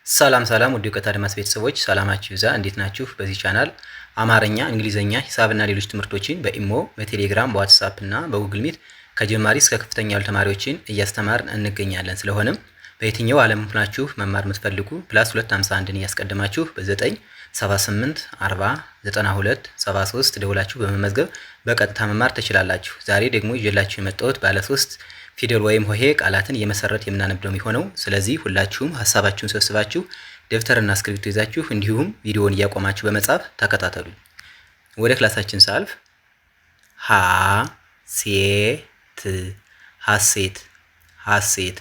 ሰላም ውድ የእውቀት አድማስ ቤተሰቦች ሰላማችሁ ይብዛ። እንዴት ናችሁ? በዚህ ቻናል አማርኛ፣ እንግሊዘኛ፣ ሂሳብና ሌሎች ትምህርቶችን በኢሞ፣ በቴሌግራም፣ በዋትስአፕ እና በጉግል ሚት ከጀማሪ እስከ ከፍተኛ ያሉ ተማሪዎችን እያስተማርን እንገኛለን። ስለሆነም በየትኛው ዓለም ሆናችሁ መማር የምትፈልጉ +251ን እያስቀደማችሁ በ978 40 92 73 ደውላችሁ በመመዝገብ በቀጥታ መማር ትችላላችሁ። ዛሬ ደግሞ ይዤላችሁ የመጣሁት ባለ 3 ፊደል ወይም ሆሄ ቃላትን እየመሰረት የምናነብደው የሚሆነው። ስለዚህ ሁላችሁም ሀሳባችሁን ሰብስባችሁ ደብተርና እስክሪብቶ ይዛችሁ እንዲሁም ቪዲዮውን እያቆማችሁ በመጻፍ ተከታተሉ። ወደ ክላሳችን ሳልፍ ሀ ሴት ሀሴት ሀሴት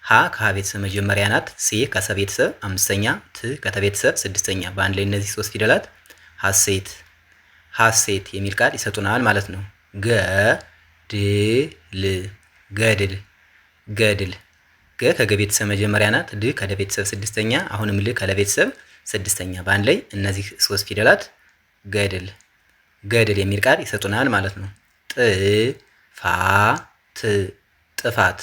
ሀ ከሀ ቤተሰብ መጀመሪያ ናት። ሴ ከሰ ቤተሰብ አምስተኛ፣ ት ከተ ቤተሰብ ስድስተኛ። በአንድ ላይ እነዚህ ሶስት ፊደላት ሀሴት ሀሴት የሚል ቃል ይሰጡናል ማለት ነው። ገድል ገድል ገድል ገ ከገ ቤተሰብ መጀመሪያ ናት። ድ ከደ ቤተሰብ ስድስተኛ፣ አሁንም ል ከለ ቤተሰብ ስድስተኛ። በአንድ ላይ እነዚህ ሶስት ፊደላት ገድል ገድል የሚል ቃል ይሰጡናል ማለት ነው። ጥፋት ጥፋት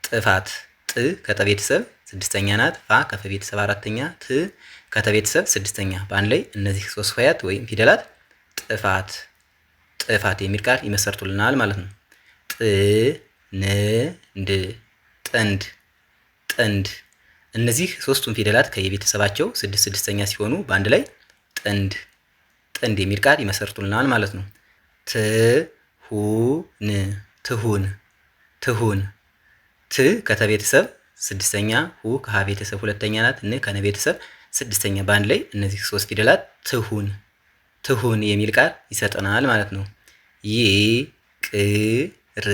ጥፋት ጥ ከጠ ቤተሰብ ስድስተኛ ናት። ፋ ከፈ ቤተሰብ አራተኛ፣ ት ከተ ቤተሰብ ስድስተኛ። በአንድ ላይ እነዚህ ሶስት ሆሄያት ወይም ፊደላት ጥፋት ጥፋት የሚል ቃል ይመሰርቱልናል ማለት ነው። ጥንድ ጥንድ ጥንድ እነዚህ ሶስቱም ፊደላት ከየቤተሰባቸው ስድስተኛ ሲሆኑ በአንድ ላይ ጥንድ ጥንድ የሚል ቃል ይመሰርቱልናል ማለት ነው። ትሁን ትሁን ትሁን ት ከተ ቤተሰብ ስድስተኛ፣ ሁ ከሀ ቤተሰብ ሁለተኛ ናት። ን ከነ ቤተሰብ ስድስተኛ። በአንድ ላይ እነዚህ ሶስት ፊደላት ትሁን ትሁን የሚል ቃል ይሰጠናል ማለት ነው። ይቅር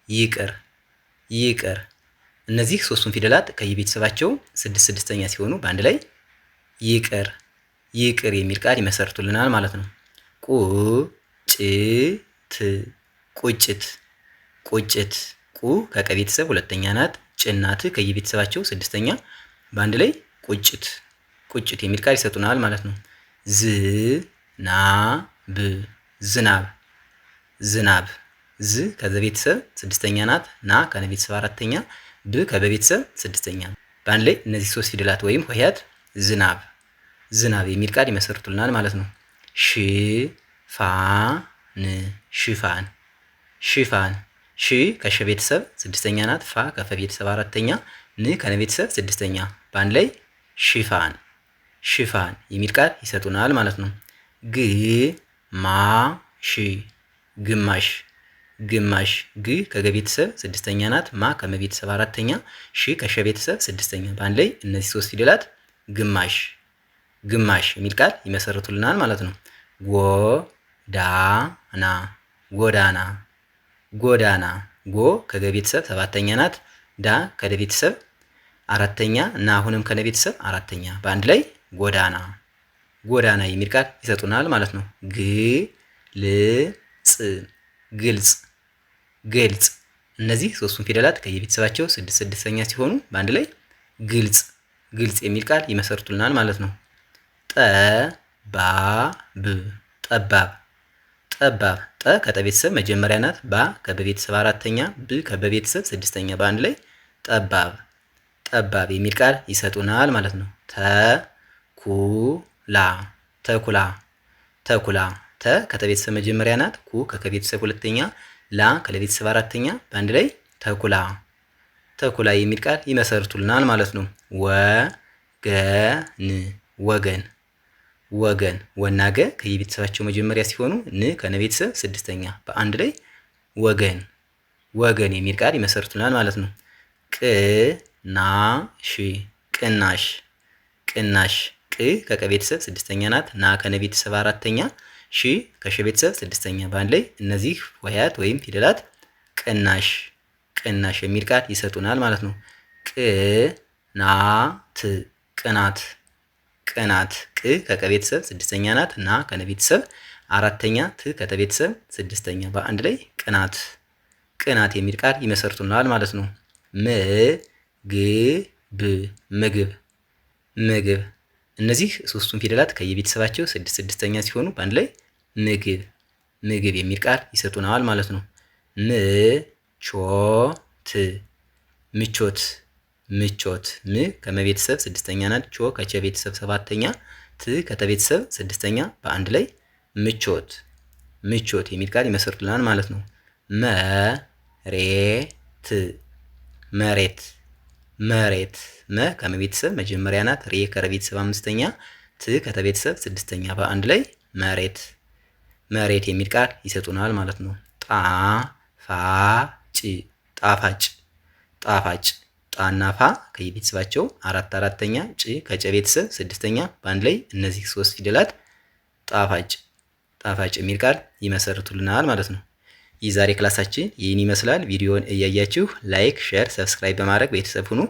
ይቅር ይቅር እነዚህ ሶስቱም ፊደላት ከየቤተሰባቸው ስድስተኛ ሲሆኑ በአንድ ላይ ይቅር ይቅር የሚል ቃል ይመሰርቱልናል ማለት ነው። ቁጭት ቁጭት ቁጭት ቁ ከቀ ቤተሰብ ሁለተኛ ናት። ጭና ት ከየቤተሰባቸው ስድስተኛ። በአንድ ላይ ቁጭት ቁጭት የሚል ቃል ይሰጡናል ማለት ነው። ዝናብ ዝናብ ዝናብ ዝ ከዘ ቤተሰብ ስድስተኛ ናት። ና ከነ ቤተሰብ አራተኛ፣ ብ ከበ ቤተሰብ ስድስተኛ። በአንድ ላይ እነዚህ ሶስት ፊደላት ወይም ሆሄያት ዝናብ ዝናብ የሚል ቃል ይመሰርቱልናል ማለት ነው። ሽፋን ሽፋን ሽፋን ሺ ከሸ ቤተሰብ ስድስተኛ ናት። ፋ ከፈ ቤተሰብ አራተኛ፣ ን ከነ ቤተሰብ ስድስተኛ። በአንድ ላይ ሽፋን ሽፋን የሚል ቃል ይሰጡናል ማለት ነው። ግማሽ ግማሽ ግማሽ ግ ከገ ቤተሰብ ስድስተኛ ናት። ማ ከመ ቤተሰብ አራተኛ፣ ሺ ከሸ ቤተሰብ ስድስተኛ። በአንድ ላይ እነዚህ ሶስት ፊደላት ግማሽ ግማሽ የሚል ቃል ይመሰርቱልናል ማለት ነው። ጎዳና ጎዳና ጎዳና ጎ ከገ ቤተሰብ ሰባተኛ ናት። ዳ ከደ ቤተሰብ አራተኛ እና አሁንም ከነ ቤተሰብ አራተኛ። በአንድ ላይ ጎዳና ጎዳና የሚል ቃል ይሰጡናል ማለት ነው። ግልጽ ግልጽ ግልጽ እነዚህ ሶስቱም ፊደላት ከየቤተሰባቸው ስድስተኛ ሲሆኑ በአንድ ላይ ግልጽ ግልጽ የሚል ቃል ይመሰርቱልናል ማለት ነው። ጠባብ ጠባብ ጠባብ ጠ ከጠ ቤተሰብ መጀመሪያ ናት። ባ ከበ ቤተሰብ አራተኛ፣ ብ ከበ ቤተሰብ ስድስተኛ። በአንድ ላይ ጠባብ ጠባብ የሚል ቃል ይሰጡናል ማለት ነው። ተኩላ ተኩላ ተኩላ ተ ከተ ቤተሰብ መጀመሪያ ናት። ኩ ከከ ቤተሰብ ሁለተኛ፣ ላ ከለ ቤተሰብ አራተኛ። በአንድ ላይ ተኩላ ተኩላ የሚል ቃል ይመሰርቱልናል ማለት ነው። ወገን ወገን ወገን ወና ገ ከየቤተሰባቸው መጀመሪያ ሲሆኑ ን ከነ ቤተሰብ ስድስተኛ። በአንድ ላይ ወገን ወገን የሚል ቃል ይመሰርቱልናል ማለት ነው። ቅናሽ ቅናሽ ቅናሽ ቅ ከቀ ቤተሰብ ስድስተኛ ናት። ና ከነ ቤተሰብ አራተኛ፣ ሺ ከሸ ቤተሰብ ስድስተኛ። በአንድ ላይ እነዚህ ሆሄያት ወይም ፊደላት ቅናሽ ቅናሽ የሚል ቃል ይሰጡናል ማለት ነው። ቅናት ቅናት ቅናት ቅ ከቀ ቤተሰብ ስድስተኛ ናት። ና ከነ ቤተሰብ አራተኛ፣ ት ከተ ቤተሰብ ስድስተኛ። በአንድ ላይ ቅናት ቅናት የሚል ቃል ይመሰርቱናል ማለት ነው። ምግብ ምግብ ምግብ እነዚህ ሶስቱም ፊደላት ከየቤተሰባቸው ስድስተኛ ሲሆኑ በአንድ ላይ ምግብ ምግብ የሚል ቃል ይሰጡናል ማለት ነው። ምቾት ምቾት ምቾት። ም ከመቤተሰብ ስድስተኛ ናት። ቾ ከቸ ቤተሰብ ሰባተኛ፣ ት ከተቤተሰብ ስድስተኛ በአንድ ላይ ምቾት ምቾት የሚል ቃል ይመሰርትልናል ማለት ነው። መሬት መሬት መሬት። መ ከመቤተሰብ መጀመሪያ ናት። ሬ ከረቤተሰብ አምስተኛ፣ ት ከተቤተሰብ ስድስተኛ በአንድ ላይ መሬት መሬት የሚል ቃል ይሰጡናል ማለት ነው። ጣፋጭ ጣፋጭ ጣፋጭ። ጣና ፋ ከየቤተሰባቸው አራት አራተኛ፣ ጭ ከጨ ቤተሰብ ስድስተኛ በአንድ ላይ እነዚህ ሶስት ፊደላት ጣፋጭ ጣፋጭ የሚል ቃል ይመሰርቱልናል ማለት ነው። የዛሬ ክላሳችን ይህን ይመስላል። ቪዲዮውን እያያችሁ ላይክ፣ ሼር፣ ሰብስክራይብ በማድረግ ቤተሰብ ሁኑ።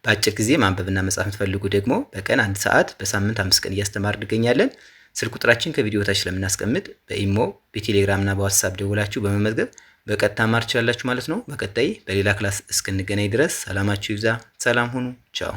በአጭር ጊዜ ማንበብና መጻፍ የምትፈልጉ ደግሞ በቀን 1 ሰዓት በሳምንት 5 ቀን እያስተማር እንገኛለን። ስልክ ቁጥራችን ከቪዲዮ ታች ስለምናስቀምጥ በኢሞ በቴሌግራም እና በዋትስአፕ ደውላችሁ በመመዝገብ በቀጥታ ማር ትችላላችሁ ማለት ነው። በቀጣይ በሌላ ክላስ እስክንገናኝ ድረስ ሰላማችሁ ይብዛ። ሰላም ሁኑ። ቻው